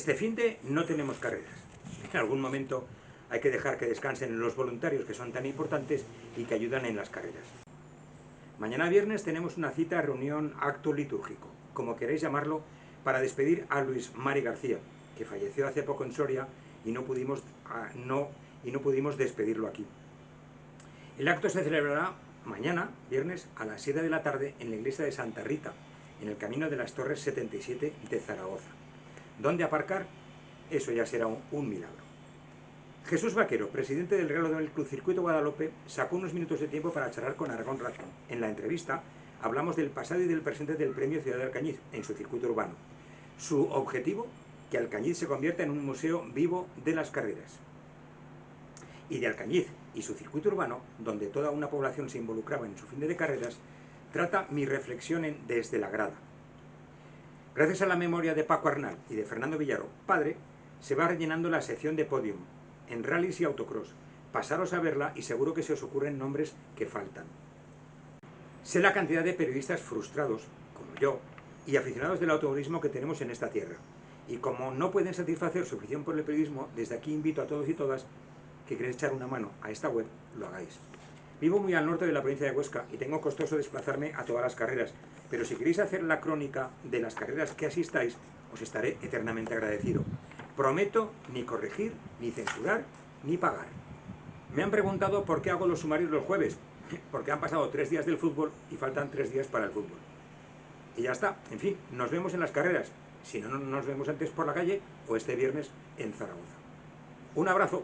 Este finde no tenemos carreras. En algún momento hay que dejar que descansen los voluntarios que son tan importantes y que ayudan en las carreras. Mañana viernes tenemos una cita, reunión, acto litúrgico, como queréis llamarlo, para despedir a Luis Mari García, que falleció hace poco en Soria y no pudimos despedirlo aquí. El acto se celebrará mañana, viernes, a las 7 de la tarde en la iglesia de Santa Rita, en el camino de las Torres 77 de Zaragoza. ¿Dónde aparcar? Eso ya será un milagro. Jesús Vaquero, presidente del Real del Club Circuito Guadalupe, sacó unos minutos de tiempo para charlar con Aragón Racing. En la entrevista hablamos del pasado y del presente del Premio Ciudad de Alcañiz en su circuito urbano. Su objetivo, que Alcañiz se convierta en un museo vivo de las carreras. Y de Alcañiz y su circuito urbano, donde toda una población se involucraba en su fin de carreras, trata mi reflexión en Desde la Grada. Gracias a la memoria de Paco Arnal y de Fernando Villarro, padre, se va rellenando la sección de podium, en rallies y autocross. Pasaros a verla y seguro que se os ocurren nombres que faltan. Sé la cantidad de periodistas frustrados, como yo, y aficionados del automovilismo que tenemos en esta tierra. Y como no pueden satisfacer su afición por el periodismo, desde aquí invito a todos y todas que queréis echar una mano a esta web, lo hagáis. Vivo muy al norte de la provincia de Huesca y tengo costoso desplazarme a todas las carreras, pero si queréis hacer la crónica de las carreras que asistáis, os estaré eternamente agradecido. Prometo ni corregir, ni censurar, ni pagar. Me han preguntado por qué hago los sumarios los jueves, porque han pasado 3 días del fútbol y faltan 3 días para el fútbol. Y ya está, en fin, nos vemos en las carreras, si no nos vemos antes por la calle o este viernes en Zaragoza. Un abrazo.